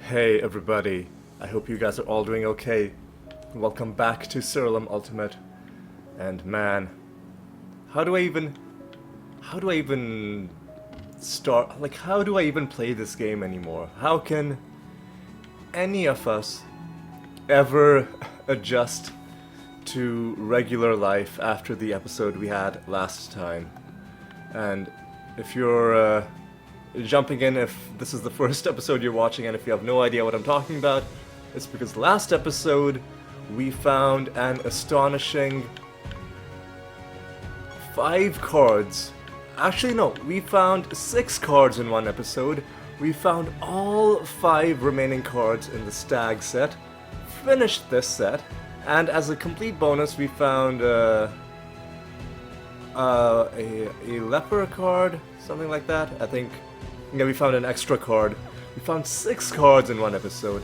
Hey everybody, I hope you guys are all doing okay. Welcome back to Siralim Ultimate. And man, how do I even start, how do I even play this game anymore? How can any of us ever adjust to regular life after the episode we had last time? And if you're jumping in, if this is the first episode you're watching and if you have no idea what I'm talking about, it's because last episode we found an astonishing 5 cards. Actually no, we found 6 cards in one episode. We found all 5 remaining cards in the stag set, finished this set, and as a complete bonus we found a leper card, something like that. I think, yeah, we found an extra card. We found 6 cards in one episode.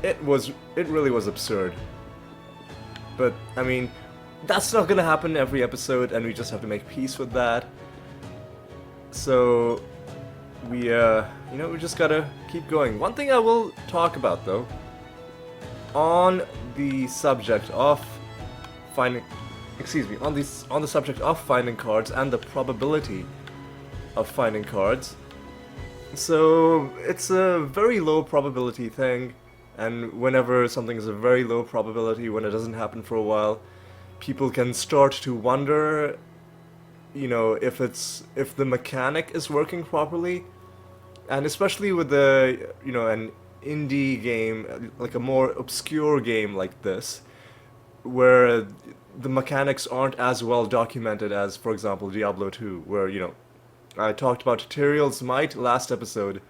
It really was absurd. But I mean, that's not gonna happen every episode, and we just have to make peace with that. So we we just gotta keep going. One thing I will talk about though, on the subject of finding, on the subject of finding cards and the probability of finding cards. So it's a very low probability thing, and whenever something is a very low probability, when it doesn't happen for a while, people can start to wonder, if the mechanic is working properly. And especially with an indie game, like a more obscure game like this, where the mechanics aren't as well documented as, for example, Diablo 2, where, I talked about Tyrael's Might last episode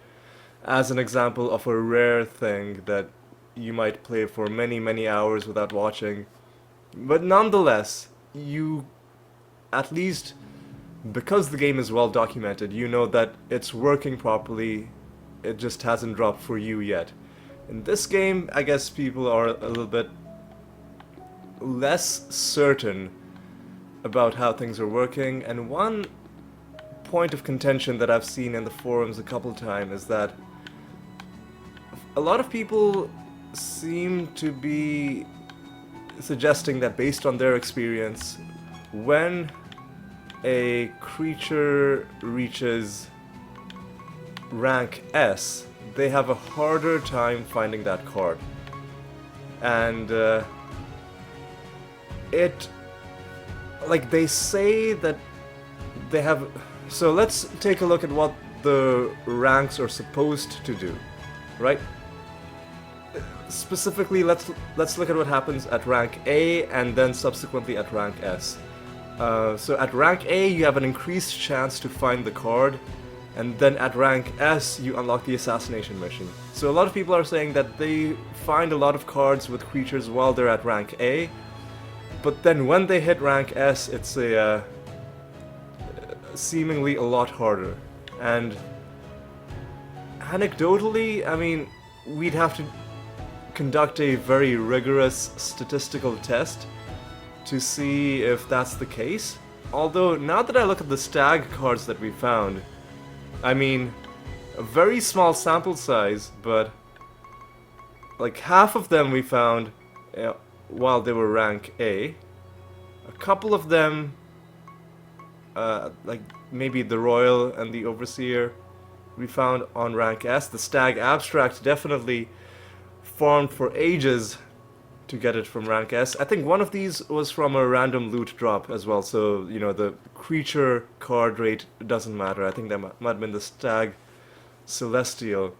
as an example of a rare thing that you might play for many, many hours without watching. But nonetheless, you, at least because the game is well documented, you know that it's working properly, it just hasn't dropped for you yet. In this game, I guess people are a little bit less certain about how things are working, and one point of contention that I've seen in the forums a couple times is that a lot of people seem to be suggesting that, based on their experience, when a creature reaches rank S, they have a harder time finding that card. And they say that they have. So let's take a look at what the ranks are supposed to do, right? Specifically, let's look at what happens at rank A and then subsequently at rank S. So at rank A, you have an increased chance to find the card, and then at rank S, you unlock the assassination mission. So a lot of people are saying that they find a lot of cards with creatures while they're at rank A, but then when they hit rank S, it's seemingly a lot harder. And anecdotally, I mean, we'd have to conduct a very rigorous statistical test to see if that's the case. Although, now that I look at the stag cards that we found, I mean, a very small sample size, but like half of them we found while they were rank A. A couple of them, like maybe the Royal and the Overseer, we found on rank S. The Stag Abstract definitely farmed for ages to get it from rank S. I think one of these was from a random loot drop as well, so the creature card rate doesn't matter. I think that might have been the Stag Celestial.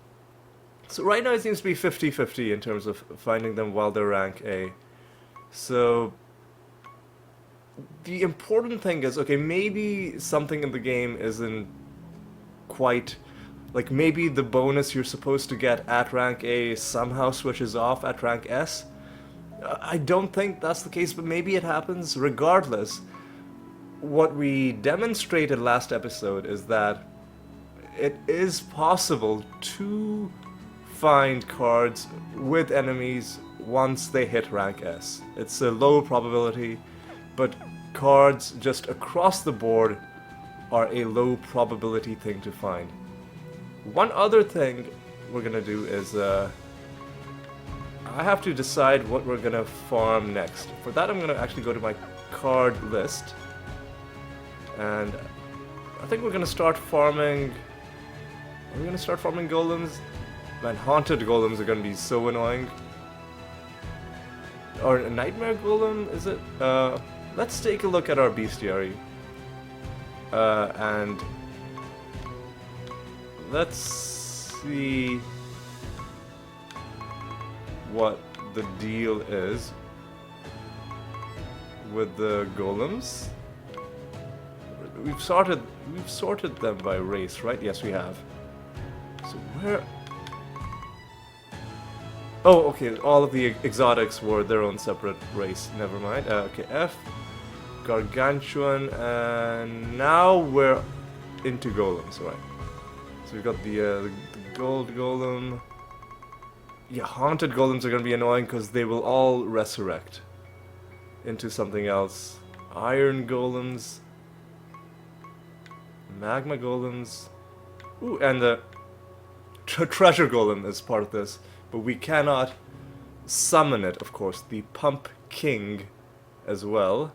So right now it seems to be 50-50 in terms of finding them while they're rank A. So the important thing is, okay, maybe something in the game isn't quite, like maybe the bonus you're supposed to get at rank A somehow switches off at rank S. I don't think that's the case, but maybe it happens. Regardless, what we demonstrated last episode is that it is possible to find cards with enemies once they hit rank S. It's a low probability, but cards just across the board are a low probability thing to find. One other thing we're gonna do is I have to decide what we're gonna farm next. For that, I'm gonna actually go to my card list, and I think we're gonna start farming. Are we gonna start farming golems? Man, haunted golems are gonna be so annoying. Or a nightmare golem, is it? Let's take a look at our bestiary. And let's see what the deal is with the golems. We've sorted them by race, right? Yes, we have. So where? Oh, okay. All of the exotics were their own separate race. Never mind. Okay, F, gargantuan, and now we're into golems, right? So we've got the gold golem. Yeah, haunted golems are gonna be annoying because they will all resurrect into something else. Iron golems, magma golems. Ooh, and the treasure golem is part of this, but we cannot summon it, of course. The pump king as well.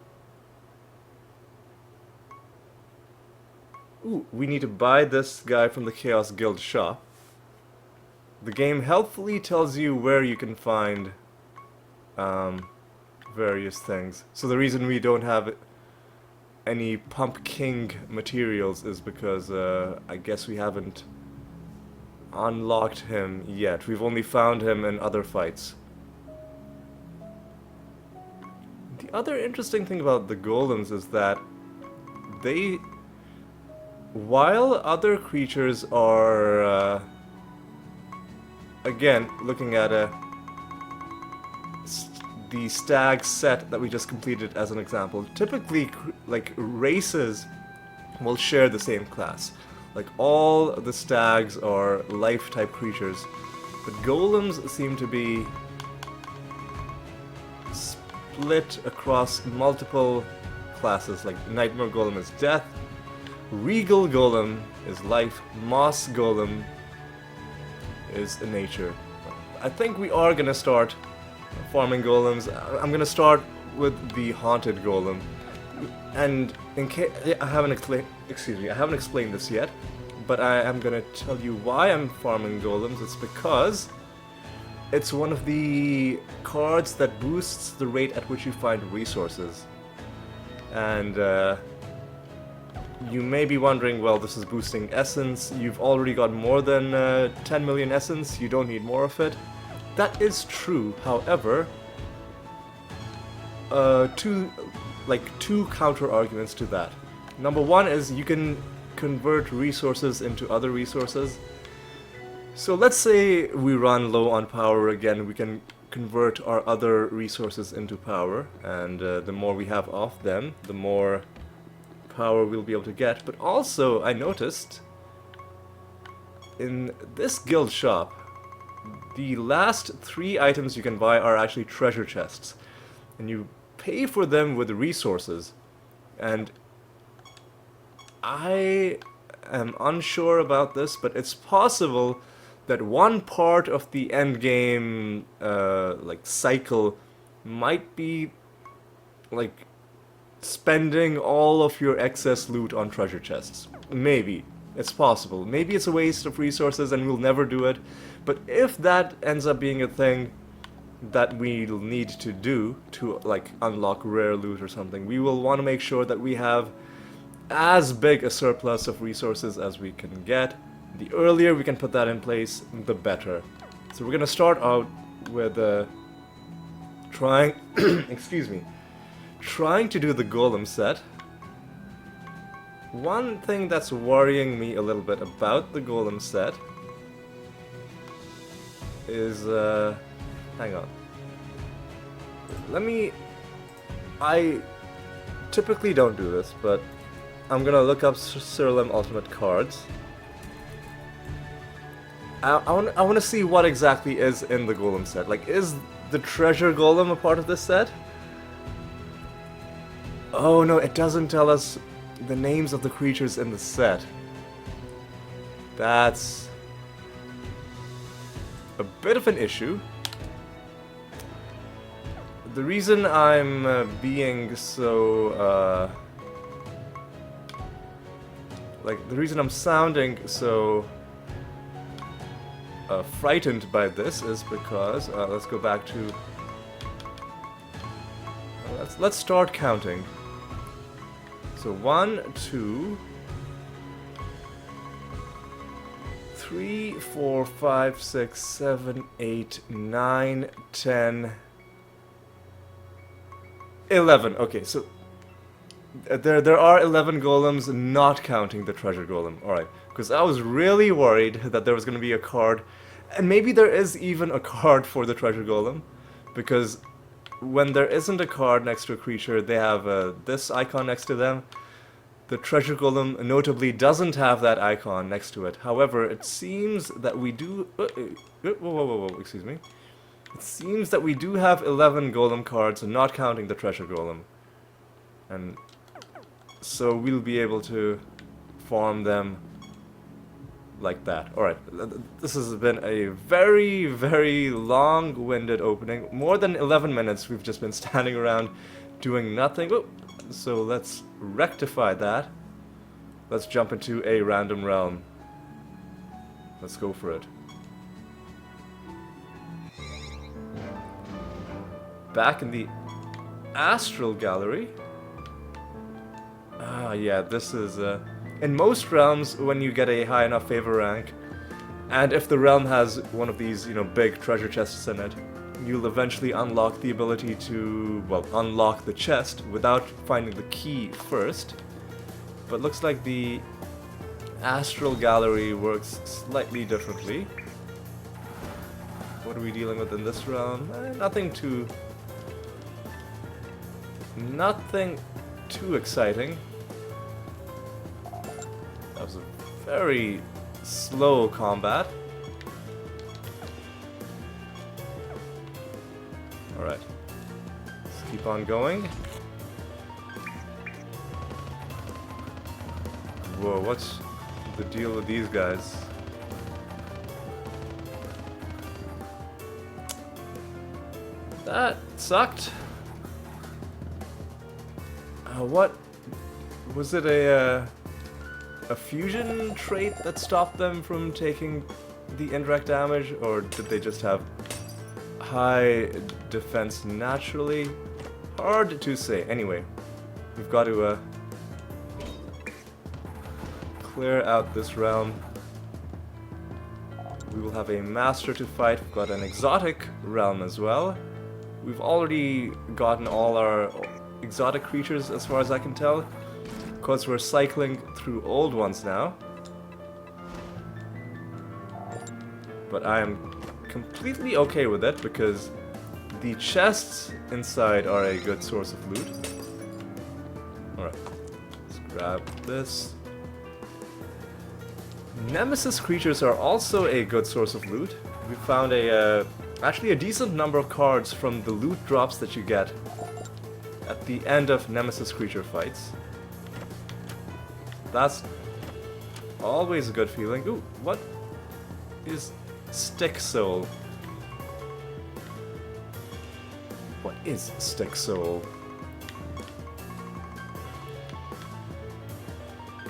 Ooh, we need to buy this guy from the Chaos Guild shop. The game helpfully tells you where you can find various things. So the reason we don't have any Pump King materials is because I guess we haven't unlocked him yet. We've only found him in other fights. The other interesting thing about the golems is that they, while other creatures are again, looking at the stag set that we just completed as an example, typically like races will share the same class. Like all the stags are life type creatures, but golems seem to be split across multiple classes. Like Nightmare Golem is death, Regal Golem is life, Moss Golem is nature. I think we are gonna start farming golems. I'm gonna start with the haunted golem, and in case I haven't explained this yet, but I am gonna tell you why I'm farming golems. It's because it's one of the cards that boosts the rate at which you find resources, and you may be wondering, well, this is boosting essence. You've already got more than 10 million essence. You don't need more of it. That is true. However, two counter arguments to that. Number one is you can convert resources into other resources. So let's say we run low on power again. We can convert our other resources into power, and the more we have of them, the more power we'll be able to get. But also, I noticed in this guild shop, the last 3 items you can buy are actually treasure chests, and you pay for them with resources. And I am unsure about this, but it's possible that one part of the end game like cycle might be like spending all of your excess loot on treasure chests. Maybe. It's possible. Maybe it's a waste of resources and we'll never do it. But if that ends up being a thing that we'll need to do to like unlock rare loot or something, we will want to make sure that we have as big a surplus of resources as we can get. The earlier we can put that in place, the better. So we're gonna start out with trying trying to do the golem set. One thing that's worrying me a little bit about the golem set is hang on. I typically don't do this, but I'm gonna look up Siralim Ultimate cards. I want to see what exactly is in the golem set. Like, is the treasure golem a part of this set? Oh no, it doesn't tell us the names of the creatures in the set. That's a bit of an issue. The reason I'm being so, the reason I'm sounding so frightened by this is because, let's go back to, let's start counting. So 1, 2, 3, 4, 5, 6, 7, 8, 9, 10, 11. Okay, so there are 11 golems, not counting the treasure golem. Alright, because I was really worried that there was going to be a card, and maybe there is even a card for the treasure golem, because when there isn't a card next to a creature, they have this icon next to them. The treasure golem notably doesn't have that icon next to it. However, it seems that we do... whoa, excuse me. It seems that we do have 11 golem cards, not counting the treasure golem. And so we'll be able to farm them like that. Alright, this has been a very, very long-winded opening. More than 11 minutes we've just been standing around doing nothing. Oh, so let's rectify that. Let's jump into a random realm. Let's go for it. Back in the Astral Gallery. Ah, yeah, this is... in most realms, when you get a high enough favor rank, and if the realm has one of these, big treasure chests in it, you'll eventually unlock the ability to, well, unlock the chest without finding the key first. But looks like the Astral Gallery works slightly differently. What are we dealing with in this realm? Nothing too exciting. That was a very slow combat. Alright. Let's keep on going. Whoa, what's the deal with these guys? That sucked. What? Was it a fusion trait that stopped them from taking the indirect damage, or did they just have high defense naturally? Hard to say. Anyway, we've got to clear out this realm. We will have a master to fight. We've got an exotic realm as well. We've already gotten all our exotic creatures as far as I can tell, because we're cycling through old ones now. But I am completely okay with it, because the chests inside are a good source of loot. Alright, let's grab this. Nemesis creatures are also a good source of loot. We found actually a decent number of cards from the loot drops that you get at the end of Nemesis creature fights. That's always a good feeling. Ooh, what is Stick Soul? What is Stick Soul?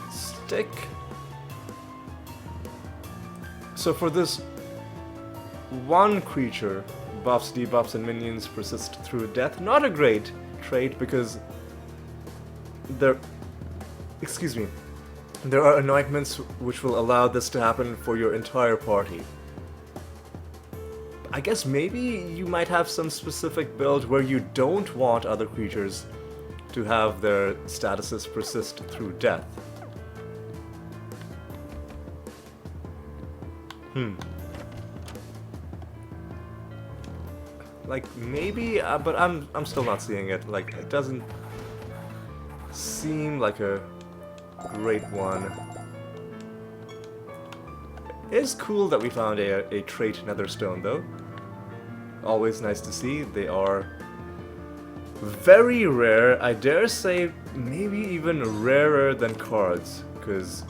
Stick. So for this one creature, buffs, debuffs, and minions persist through death. Not a great trait, because there are anointments which will allow this to happen for your entire party. I guess maybe you might have some specific build where you don't want other creatures to have their statuses persist through death. Like, maybe, but I'm still not seeing it. Like, it doesn't seem like a great one. It is cool that we found a trait netherstone, though. Always nice to see. They are very rare. I dare say maybe even rarer than cards, because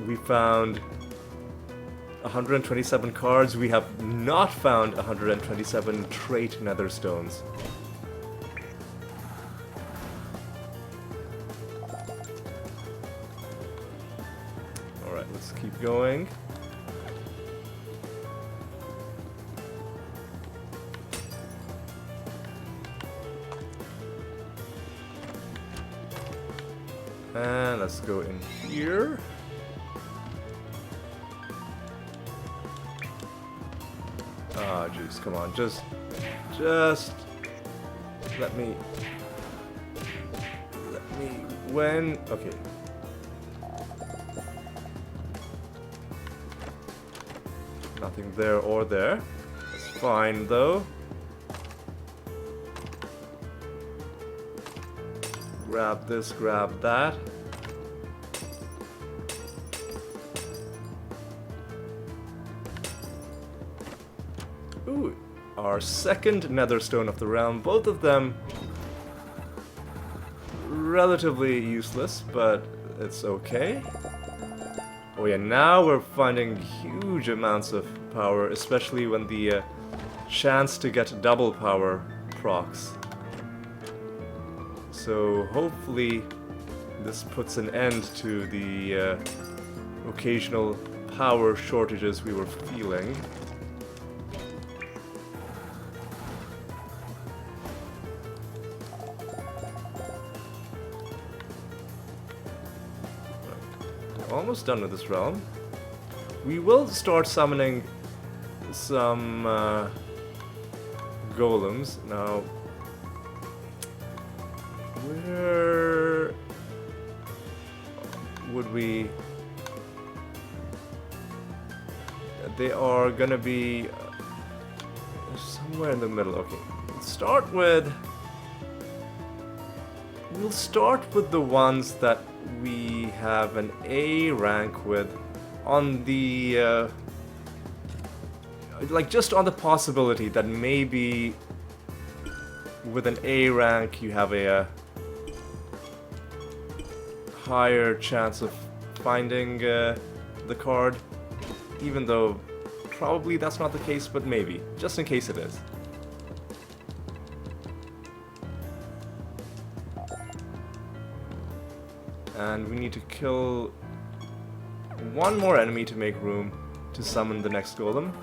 we found 127 cards. We have not found 127 trait nether stones. Alright, let's keep going. And let's go in here. Ah, oh, jeez, come on, just let me, okay. Nothing there or there. That's fine, though. Grab this, grab that. Ooh, our second nether stone of the realm. Both of them relatively useless, but it's okay. Oh yeah, now we're finding huge amounts of power, especially when the chance to get double power procs. So hopefully this puts an end to the occasional power shortages we were feeling. Almost done with this realm. We will start summoning some golems. Now, where would we... They are gonna be somewhere in the middle. Okay, let's start with... We'll start with the ones that we have an A rank with on the like just on the possibility that maybe with an A rank you have a higher chance of finding the card, even though probably that's not the case, but maybe, just in case it is. And we need to kill one more enemy to make room to summon the next golem.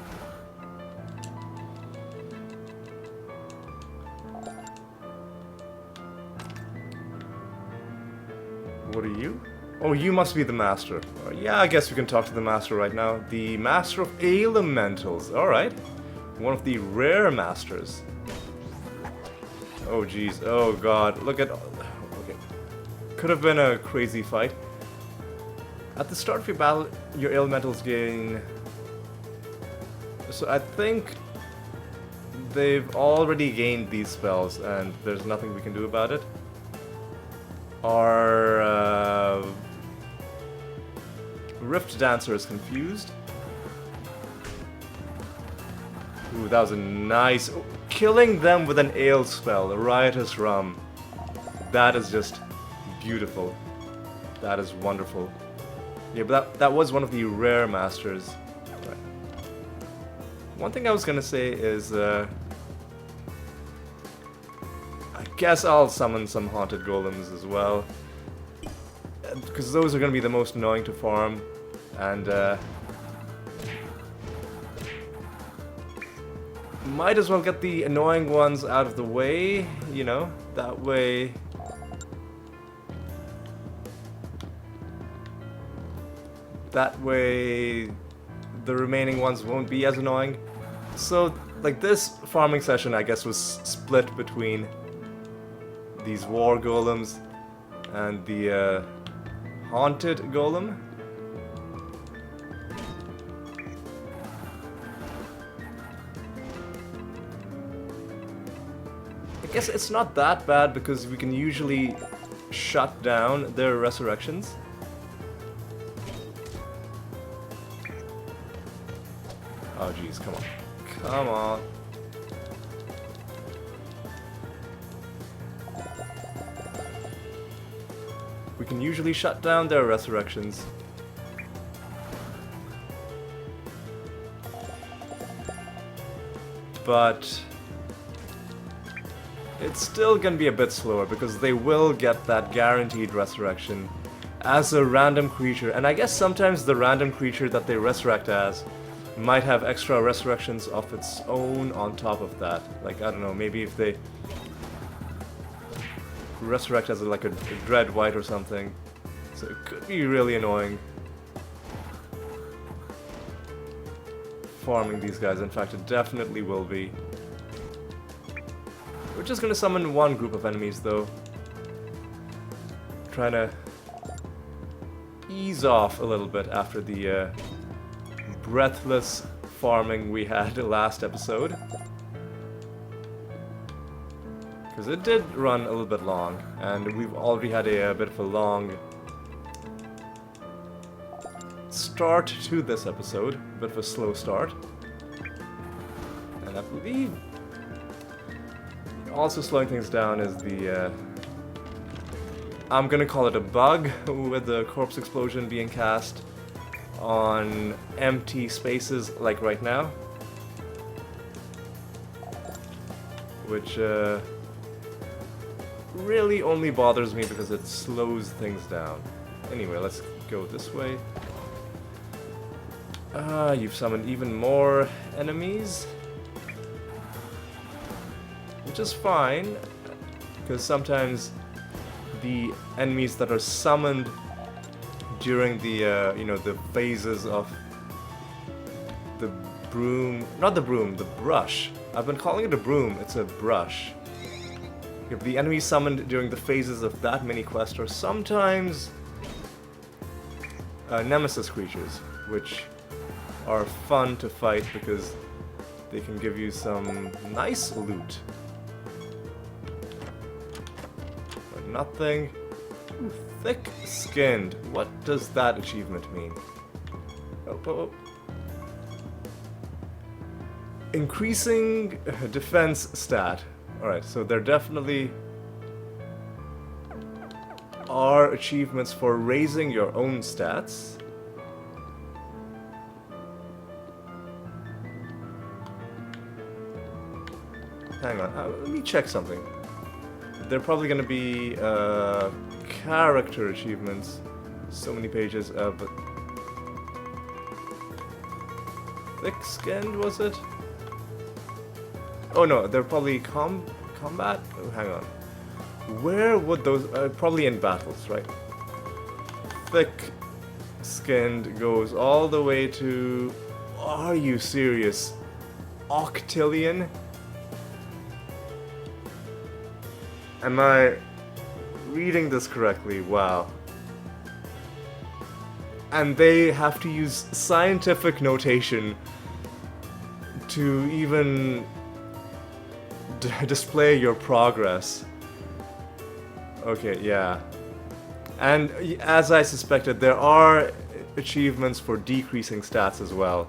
What are you? Oh, you must be the master. Yeah, I guess we can talk to the master right now. The master of elementals. Alright. One of the rare masters. Oh, jeez. Oh, God. Look at... Could have been a crazy fight. At the start of your battle, your elementals gain... So I think they've already gained these spells, and there's nothing we can do about it. Our Rift Dancer is confused. Ooh, that was a nice... Oh, killing them with an ale spell, a riotous rum. That is just... beautiful. That is wonderful. Yeah, but that was one of the rare masters. Right. One thing I was gonna say is, I guess I'll summon some haunted golems as well, because those are gonna be the most annoying to farm, and might as well get the annoying ones out of the way, you know, that way. That way, the remaining ones won't be as annoying. So, like, this farming session, I guess, was split between these war golems and the haunted golem. I guess it's not that bad because we can usually shut down their resurrections. Oh jeez, come on. Come on. We can usually shut down their resurrections. but it's still gonna be a bit slower because they will get that guaranteed resurrection as a random creature, and I guess sometimes the random creature that they resurrect as might have extra resurrections of its own on top of that. Like, I don't know, maybe if they resurrect as like a dread white or something. So it could be really annoying farming these guys. In fact, it definitely will be. We're just gonna summon one group of enemies though. Trying to ease off a little bit after the breathless farming we had last episode. Because it did run a little bit long, and we've already had a bit of a long start to this episode, a bit of a slow start. And I believe also slowing things down is the I'm gonna call it a bug with the corpse explosion being cast on empty spaces like right now, which really only bothers me because it slows things down. Anyway, let's go this way. You've summoned even more enemies, which is fine, because sometimes the enemies that are summoned during the, you know, the phases of the broom, not the broom, the brush. I've been calling it a broom, it's a brush. If the enemies summoned during the phases of that mini quest are sometimes nemesis creatures, which are fun to fight because they can give you some nice loot. But nothing. Ooh, thick-skinned. What does that achievement mean? Oh. Increasing defense stat. Alright, so there definitely are achievements for raising your own stats. Hang on, let me check something. They're probably gonna be character achievements. So many pages, but thick-skinned, was it? Oh no, they're probably combat? Oh, hang on. Where would those... probably in battles, right? Thick-skinned goes all the way to... Are you serious? Octillion? Am I reading this correctly? Wow. And they have to use scientific notation to even display your progress. Okay, yeah. And as I suspected, there are achievements for decreasing stats as well.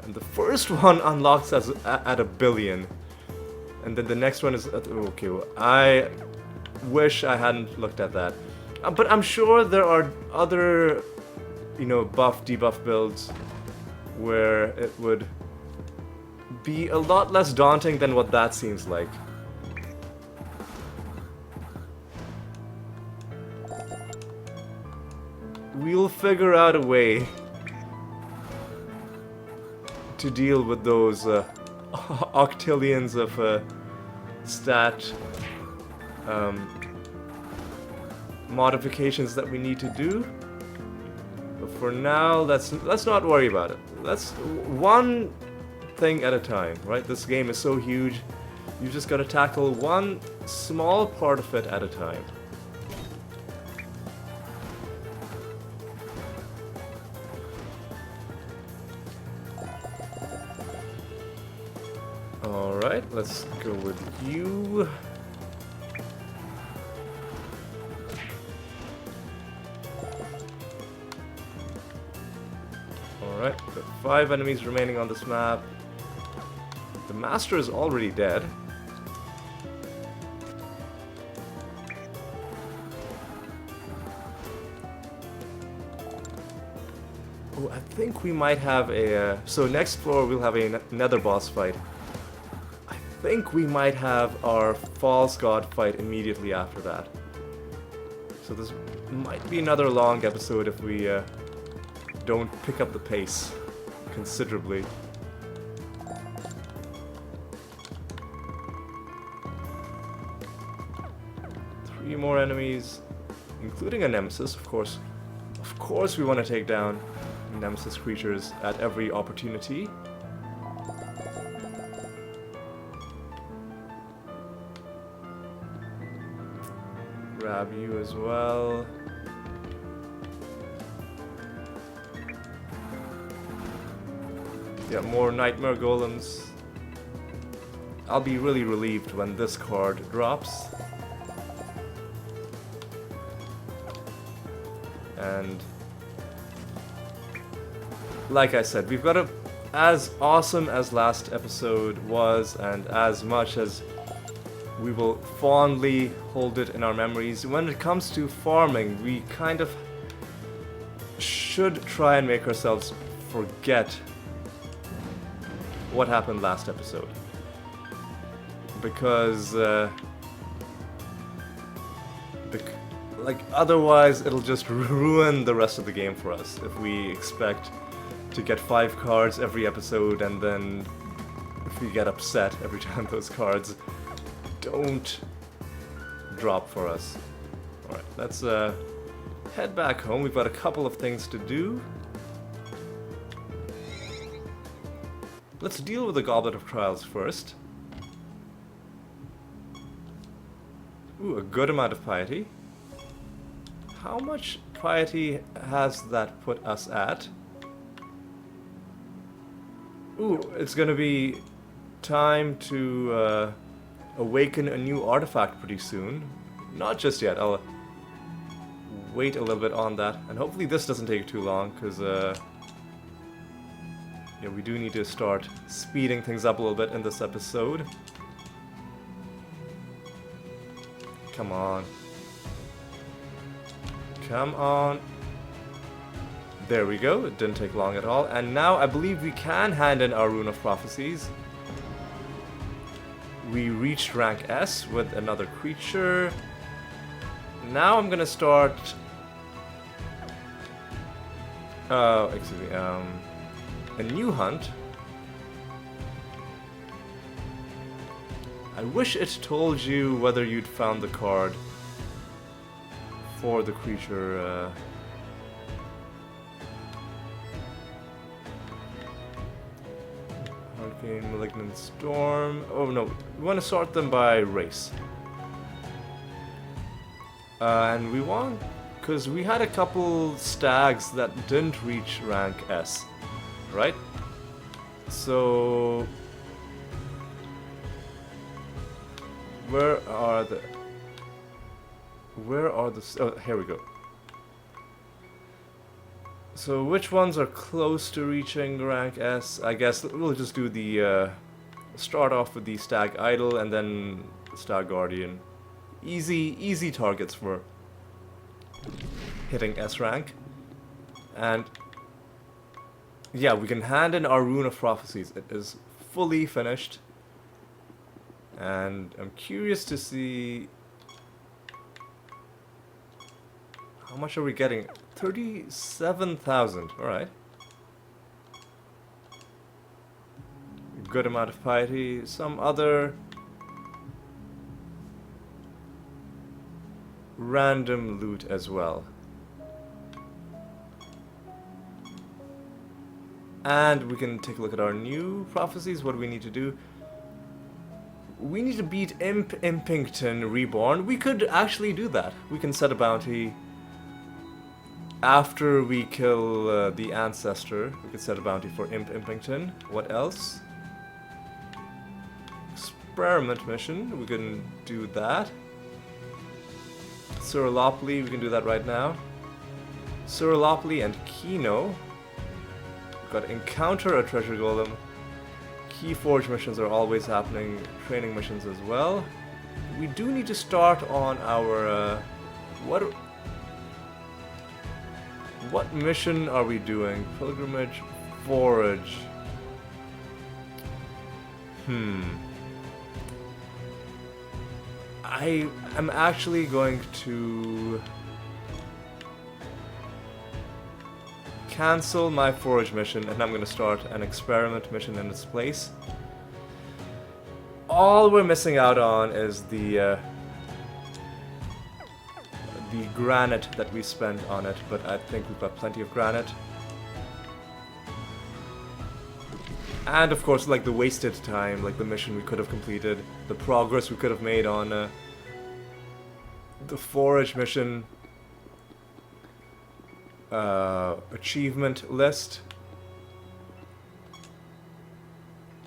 And the first one unlocks as at 1 billion. And then the next one is at, okay, well, I wish I hadn't looked at that. But I'm sure there are other, you know, buff, debuff builds where it would be a lot less daunting than what that seems like. We'll figure out a way to deal with those octillions of stat modifications that we need to do. But for now, let's not worry about it. Let's one thing at a time, right? This game is so huge, you just gotta tackle one small part of it at a time. Alright, let's go with you. Alright, got 5 enemies remaining on this map. The master is already dead. Oh, I think we might have a... so next floor we'll have a nether boss fight. think we might have our false god fight immediately after that. So this might be another long episode if we don't pick up the pace considerably. Three more enemies, including a nemesis, of course. Of course we want to take down nemesis creatures at every opportunity. Grab you as well. Yeah, more nightmare golems. I'll be really relieved when this card drops. And like I said, we've got as awesome as last episode was, and as much as we will fondly hold it in our memories, when it comes to farming, we kind of should try and make ourselves forget what happened last episode. Because like otherwise it'll just ruin the rest of the game for us if we expect to get 5 cards every episode, and then if we get upset every time those cards don't drop for us. Alright, let's head back home. We've got a couple of things to do. Let's deal with the Goblet of Trials first. Ooh, a good amount of piety. How much piety has that put us at? Ooh, it's gonna be time to awaken a new artifact pretty soon. Not just yet, I'll wait a little bit on that. And hopefully this doesn't take too long, because yeah, we do need to start speeding things up a little bit in this episode. Come on. Come on. There we go, it didn't take long at all. And now I believe we can hand in our Rune of Prophecies. We reached rank S with another creature. Now I'm gonna start... excuse me, a new hunt. I wish it told you whether you'd found the card for the creature. Hurricane, Malignant Storm. Oh no, we want to sort them by race. And we want, because we had a couple stags that didn't reach rank S, right? So where are the... oh, here we go. So which ones are close to reaching rank S? I guess we'll just do the start off with the Stag Idol and then Stag Guardian. Easy targets for hitting S rank. And yeah, we can hand in our Rune of Prophecies. It is fully finished. And I'm curious to see... how much are we getting? 37,000, alright. Good amount of piety. Some other random loot as well. And we can take a look at our new prophecies. What do we need to do? We need to beat Imp Impington Reborn. We could actually do that. We can set a bounty after we kill the Ancestor. We could set a bounty for Imp Impington. What else? Experiment mission. We can do that. Siralim, we can do that right now. Siralim and Kino. Got Encounter a Treasure Golem. Keyforge missions are always happening. Training missions as well. We do need to start on our... What mission are we doing? Pilgrimage, Forage. I am actually going to cancel my forage mission, and I'm going to start an experiment mission in its place. All we're missing out on is the granite that we spent on it, but I think we've got plenty of granite. And of course, like the wasted time, like the mission we could have completed, the progress we could have made on the forage mission achievement list.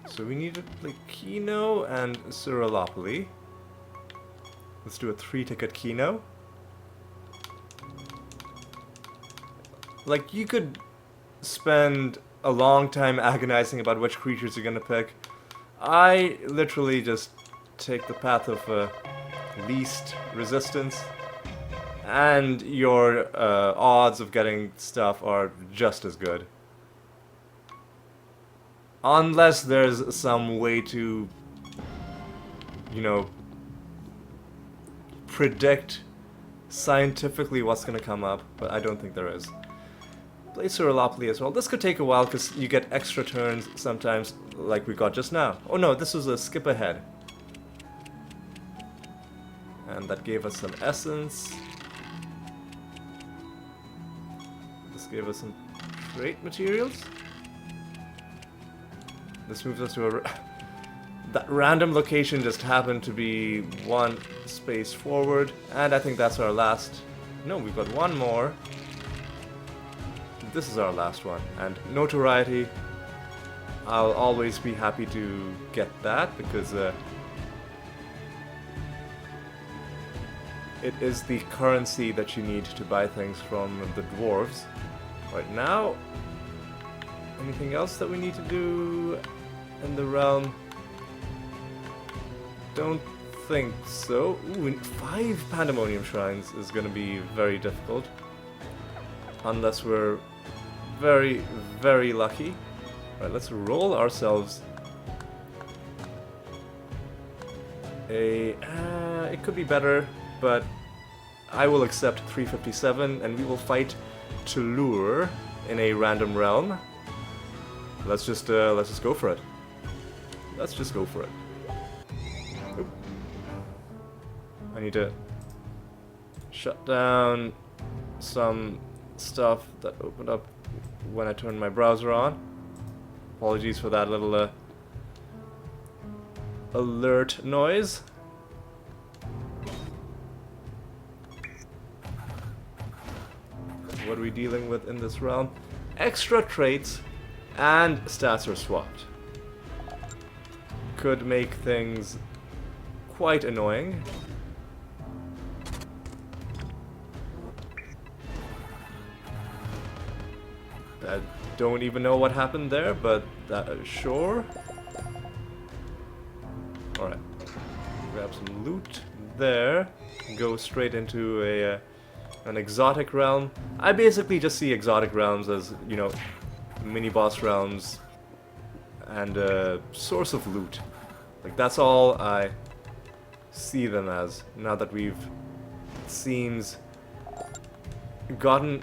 So we needed like Kino and Siralim. Let's do a 3-ticket Kino. Like, you could spend a long time agonizing about which creatures you're gonna pick. I literally just take the path of least resistance, and your odds of getting stuff are just as good. Unless there's some way to, you know, predict scientifically what's gonna come up, but I don't think there is. Play Siralim as well. This could take a while because you get extra turns sometimes, like we got just now. Oh no, this was a skip ahead. And that gave us some essence. This gave us some trait materials. This moves us to a... that random location just happened to be one space forward. And I think that's our last... No, we've got one more. This is our last one. And notoriety, I'll always be happy to get that because it is the currency that you need to buy things from the dwarves. Right now, anything else that we need to do in the realm? Don't think so. Ooh, 5 Pandemonium Shrines is going to be very difficult. Unless we're very, very lucky. Alright, let's roll ourselves a... it could be better, but I will accept 357 and we will fight Tellur in a random realm. Let's just go for it. Let's just go for it. Oop. I need to shut down some stuff that opened up when I turned my browser on. Apologies for that little alert noise. What are we dealing with in this realm? Extra traits and stats are swapped. Could make things quite annoying. I don't even know what happened there, but sure. Alright. Grab some loot there. Go straight into an exotic realm. I basically just see exotic realms as, you know, mini-boss realms and a source of loot. Like, that's all I see them as, now that we've, it seems, gotten...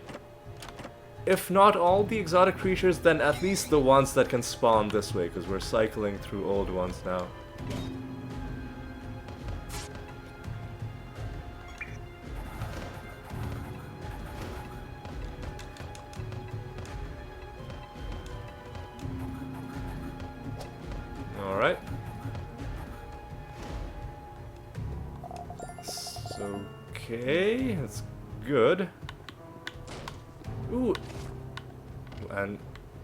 if not all the exotic creatures, then at least the ones that can spawn this way, because we're cycling through old ones now. Alright. Okay, that's good. Ooh. And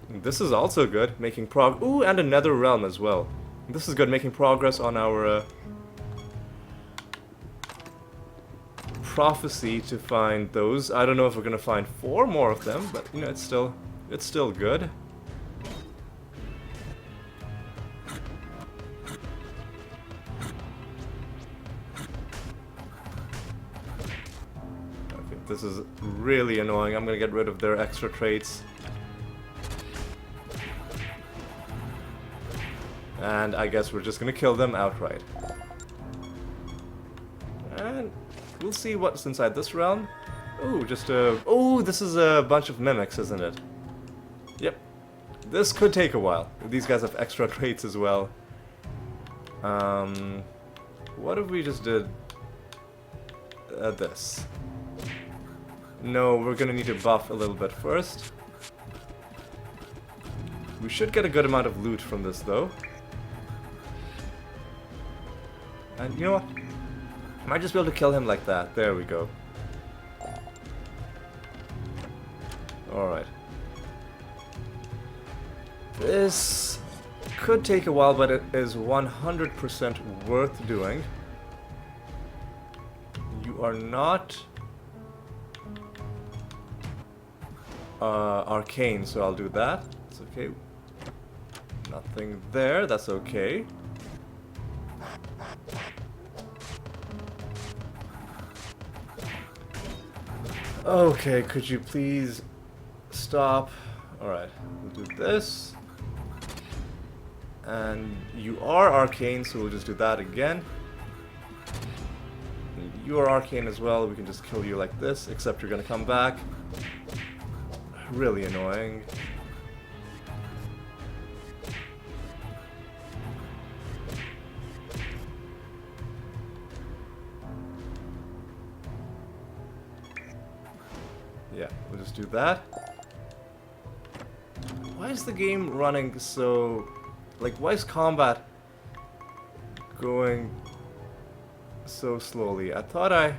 this is also good, making ooh, and a nether realm as well. This is good, making progress on our prophecy to find those. I don't know if we're gonna find 4 more of them, but you know, it's still good. Okay, this is really annoying. I'm gonna get rid of their extra traits. And I guess we're just gonna kill them outright. And we'll see what's inside this realm. Oh, just a... Oh, this is a bunch of mimics, isn't it? Yep. This could take a while. These guys have extra traits as well. What if we just did this? No, we're gonna need to buff a little bit first. We should get a good amount of loot from this, though. And you know what? I might just be able to kill him like that. There we go. Alright. This could take a while, but it is 100% worth doing. You are not arcane, so I'll do that. It's okay. Nothing there, that's okay. Okay, could you please stop? Alright, we'll do this. And you are arcane, so we'll just do that again. And you are arcane as well, we can just kill you like this, except you're gonna come back. Really annoying. Yeah, we'll just do that. Why is the game running so... Like, why is combat going so slowly? I thought I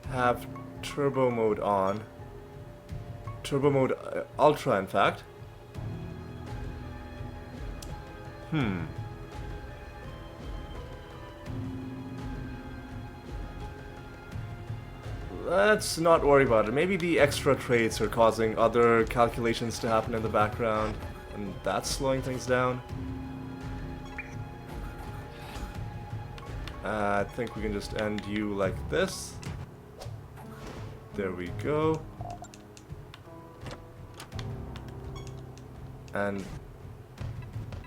have turbo mode on. Turbo mode ultra, in fact. Let's not worry about it. Maybe the extra traits are causing other calculations to happen in the background, and that's slowing things down. I think we can just end you like this. There we go. And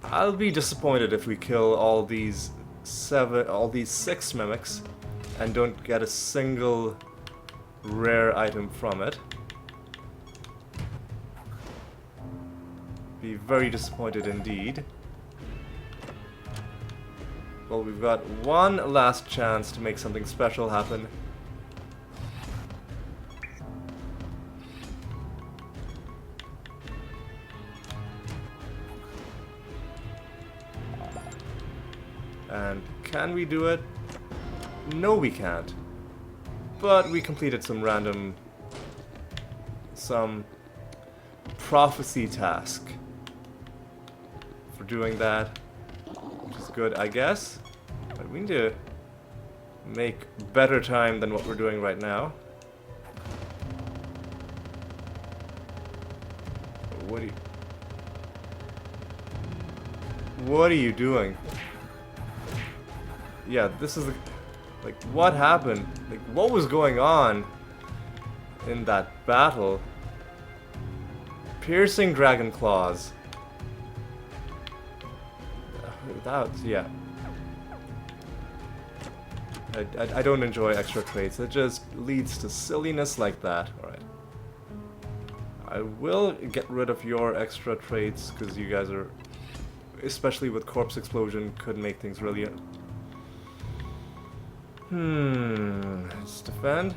I'll be disappointed if we kill all these 6 mimics and don't get a single rare item from it. Be very disappointed indeed. Well, we've got one last chance to make something special happen. And can we do it? No, we can't. But we completed some prophecy task for doing that, which is good, I guess. But we need to make better time than what we're doing right now. What are you doing? Yeah, this is the... Like, what happened? Like, what was going on in that battle? Piercing dragon claws. Yeah. I don't enjoy extra traits. It just leads to silliness like that. Alright. I will get rid of your extra traits, because you guys are... Especially with corpse explosion, could make things really... Let's defend.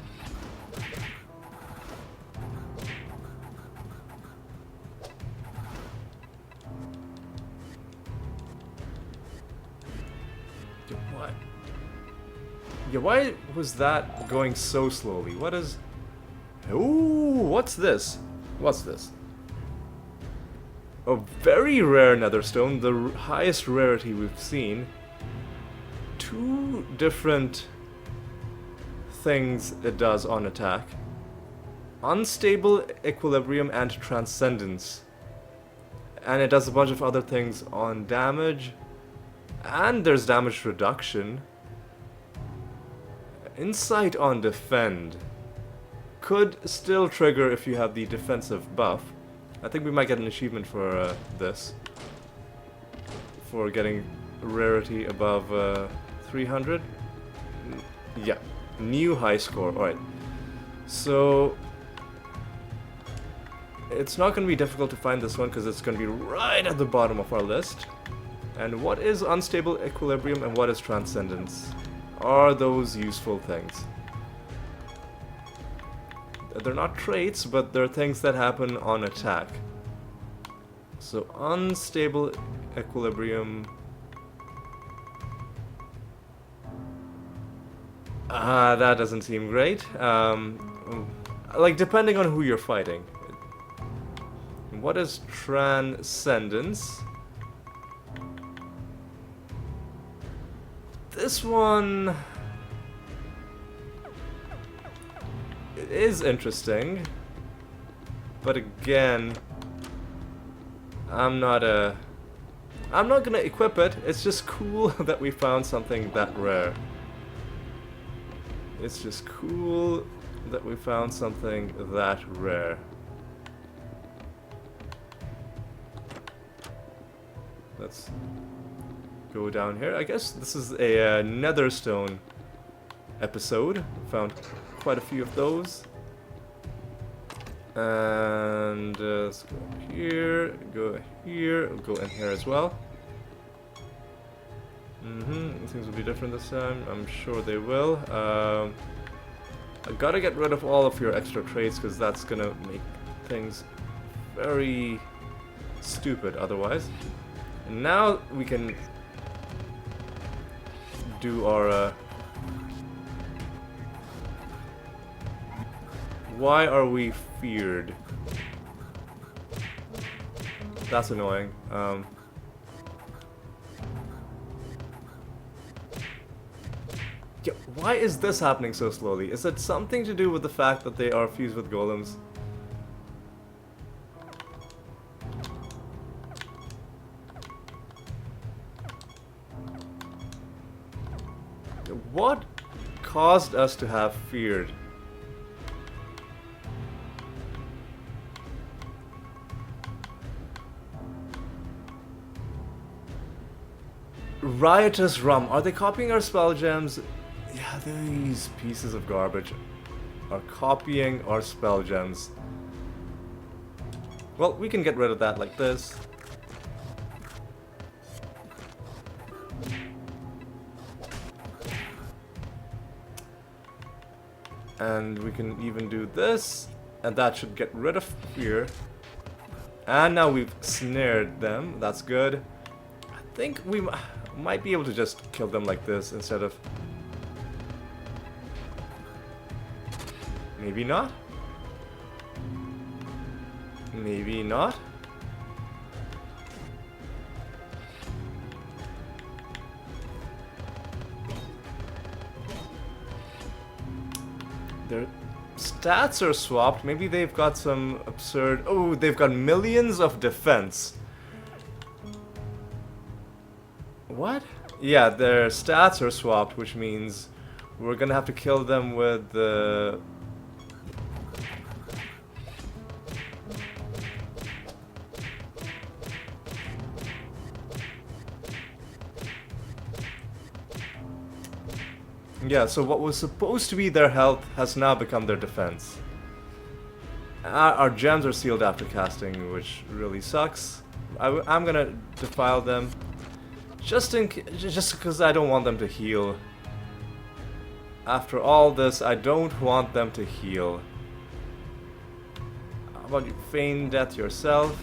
What? Yeah, why was that going so slowly? What is... Ooh, what's this? What's this? A very rare netherstone, the highest rarity we've seen. 2 different things it does on attack. Unstable equilibrium and transcendence. And it does a bunch of other things on damage. And there's damage reduction. Insight on defend. Could still trigger if you have the defensive buff. I think we might get an achievement for this. For getting rarity above 300. Yeah, new high score. Alright. So it's not going to be difficult to find this one because it's going to be right at the bottom of our list. And what is unstable equilibrium and what is transcendence? Are those useful things? They're not traits, but they're things that happen on attack. So unstable equilibrium. That doesn't seem great. Like, depending on who you're fighting. What is transcendence? This one... it is interesting. But again... I'm not gonna equip it. It's just cool that we found something that rare. It's just cool that we found something that rare. Let's go down here. I guess this is a nether stone episode. Found quite a few of those. And let's go here, go in here as well. Things will be different this time. I'm sure they will. I gotta get rid of all of your extra traits because that's gonna make things very stupid otherwise. And now we can do our why are we feared? That's annoying. Yeah, why is this happening so slowly? Is it something to do with the fact that they are fused with golems? What caused us to have feared? Riotous rum. Are they copying our spell gems? Yeah, these pieces of garbage are copying our spell gems. Well, we can get rid of that like this. And we can even do this, and that should get rid of fear. And now we've snared them. That's good. I think we might be able to just kill them like this instead of... maybe not? Maybe not? Their stats are swapped. Maybe they've got some absurd... oh, they've got millions of defense. What? Yeah, their stats are swapped, which means we're gonna have to kill them with the... yeah, so what was supposed to be their health has now become their defense. Our gems are sealed after casting, which really sucks. I'm gonna defile them. Just because I don't want them to heal. After all this, I don't want them to heal. How about you feign death yourself?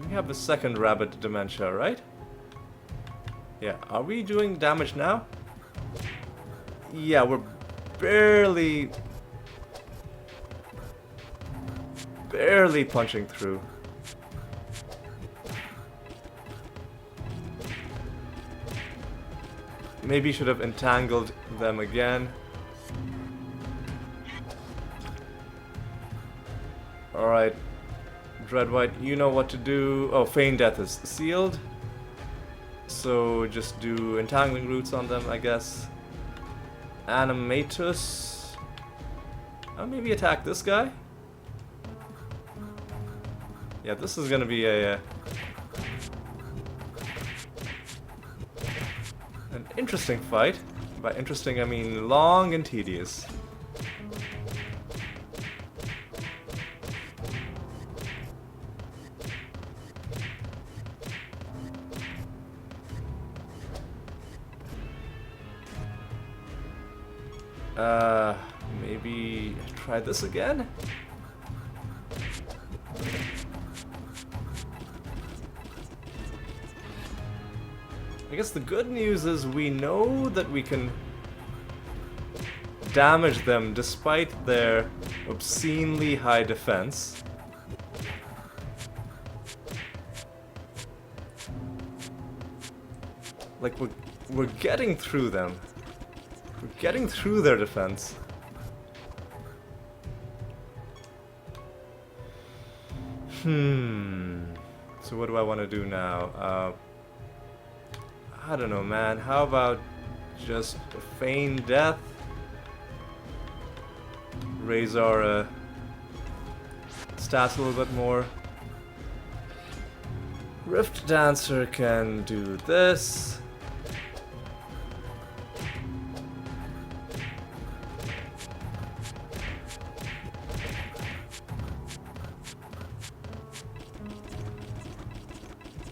We have the second rabbit dementia, right? Yeah, are we doing damage now? Yeah, we're barely punching through. Maybe should have entangled them again. Alright. Dreadwhite, you know what to do. Oh, feign death is sealed. So just do entangling roots on them, I guess. Animatus. Oh, maybe attack this guy? Yeah, this is gonna be a an interesting fight. By interesting, I mean long and tedious. Maybe try this again? I guess the good news is we know that we can damage them despite their obscenely high defense. Like, we're getting through them. We're getting through their defense. So what do I want to do now? I don't know, man. How about just feign death? Raise our stats a little bit more. Rift Dancer can do this.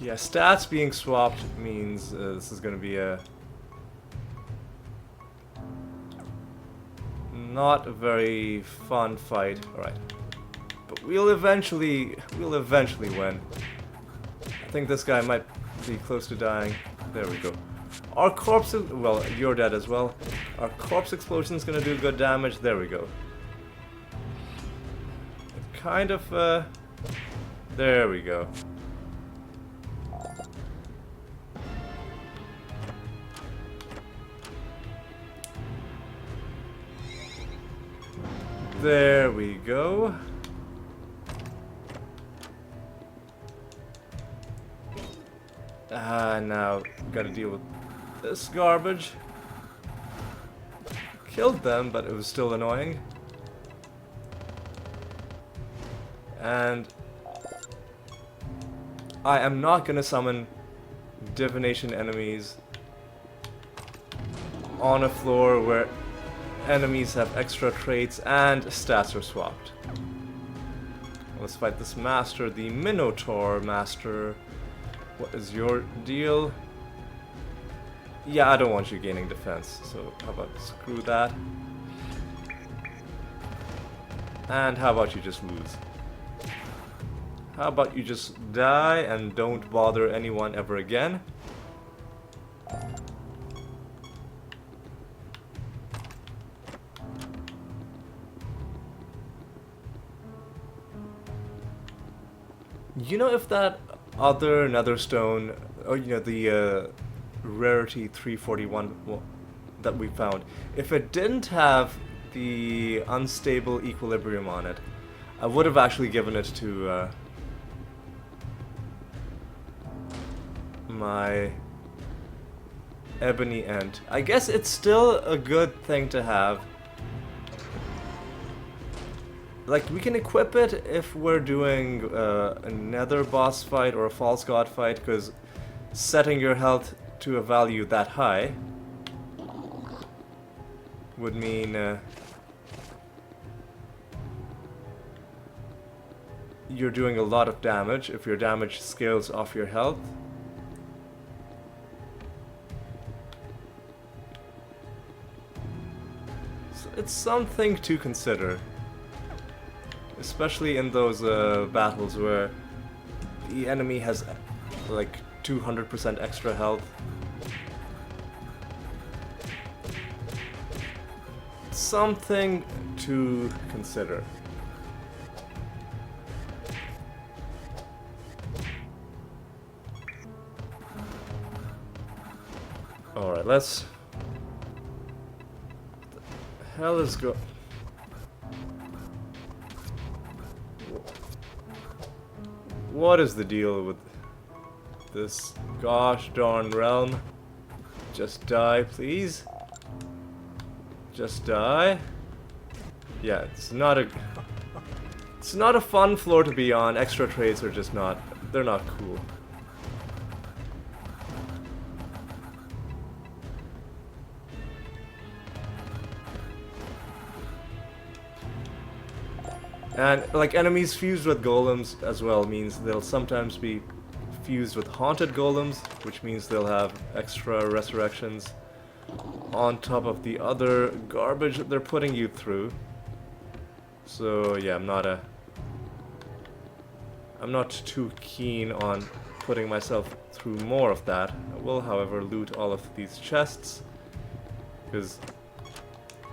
Yeah, stats being swapped means this is going to be a not a very fun fight. All right, but we'll eventually win. I think this guy might be close to dying. There we go. Our corpse, well, you're dead as well. Our corpse explosion is going to do good damage. There we go. It kind of, there we go. There we go. Now gotta deal with this garbage. Killed them, but it was still annoying. And I am not gonna summon divination enemies on a floor where enemies have extra traits and stats are swapped. Let's fight this master, the Minotaur master. What is your deal? Yeah, I don't want you gaining defense, so how about screw that? And how about you just lose? How about you just die and don't bother anyone ever again? You know, if that other nether stone, or you know, the rarity 341 that we found, if it didn't have the unstable equilibrium on it, I would have actually given it to my ebony ent. I guess it's still a good thing to have. Like, we can equip it if we're doing a nether boss fight or a false god fight, because setting your health to a value that high would mean you're doing a lot of damage if your damage scales off your health. So it's something to consider. Especially in those battles where the enemy has like 200% extra health. Something to consider. Alright, let's... What the hell is go... What is the deal with this gosh darn realm? Just die, please. Just die. Yeah, it's not a fun floor to be on. Extra traits are just not, they're not cool. And like enemies fused with golems as well means they'll sometimes be fused with haunted golems, which means they'll have extra resurrections on top of the other garbage that they're putting you through. So yeah, I'm not too keen on putting myself through more of that. I will, however, loot all of these chests because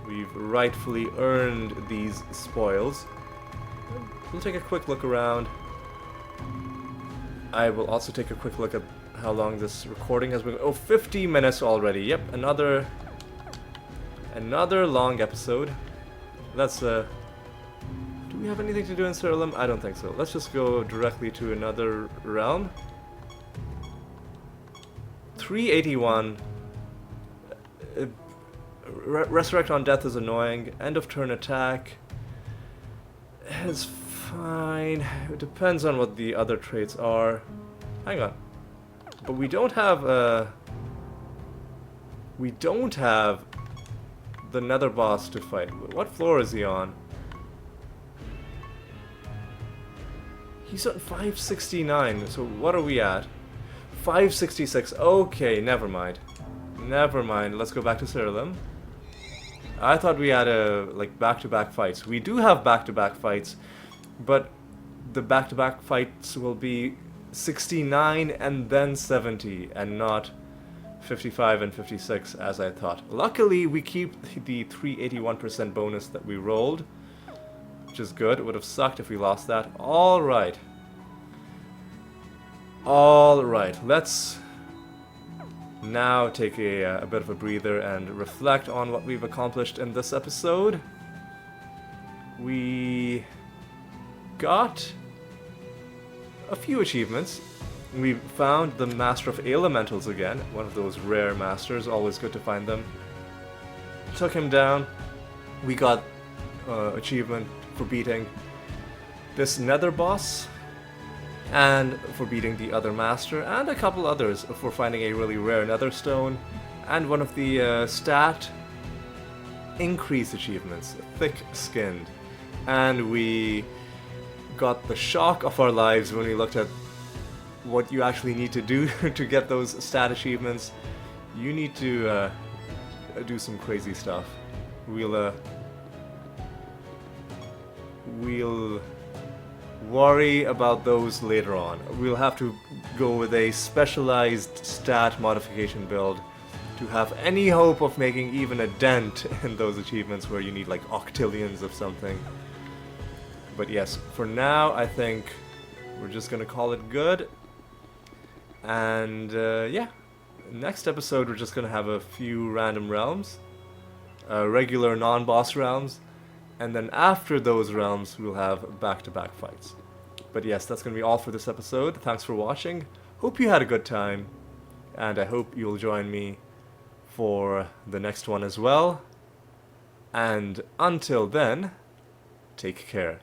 we've rightfully earned these spoils. We'll take a quick look around. I will also take a quick look at how long this recording has been. Oh, 50 minutes already. Yep, another long episode. That's do we have anything to do in Siralim? I don't think so. Let's just go directly to another realm. 381. Resurrect on death is annoying. End of turn attack is fine. It depends on what the other traits are. Hang on. But we don't have the nether boss to fight. What floor is he on? He's on 569, so what are we at? 566. Okay, never mind. Never mind. Let's go back to Siralim. I thought we had like back-to-back fights. We do have back-to-back fights, but the back-to-back fights will be 69 and then 70, and not 55 and 56 as I thought. Luckily, we keep the 381% bonus that we rolled, which is good. It would have sucked if we lost that. Alright. Alright, let's now take a bit of a breather and reflect on what we've accomplished in this episode. We got a few achievements. We found the Master of Elementals again, one of those rare masters, always good to find them. Took him down. We got achievement for beating this nether boss, and for beating the other master, and a couple others for finding a really rare nether stone, and one of the stat increase achievements, thick-skinned. And we got the shock of our lives when we looked at what you actually need to do to get those stat achievements. You need to do some crazy stuff. We'll worry about those later on. We'll have to go with a specialized stat modification build to have any hope of making even a dent in those achievements where you need like octillions of something. But yes, for now I think we're just gonna call it good. And yeah, next episode we're just gonna have a few random realms, regular non-boss realms, and then after those realms we'll have back-to-back fights. But yes, that's gonna be all for this episode. Thanks for watching. Hope you had a good time, and I hope you'll join me for the next one as well. And until then, take care.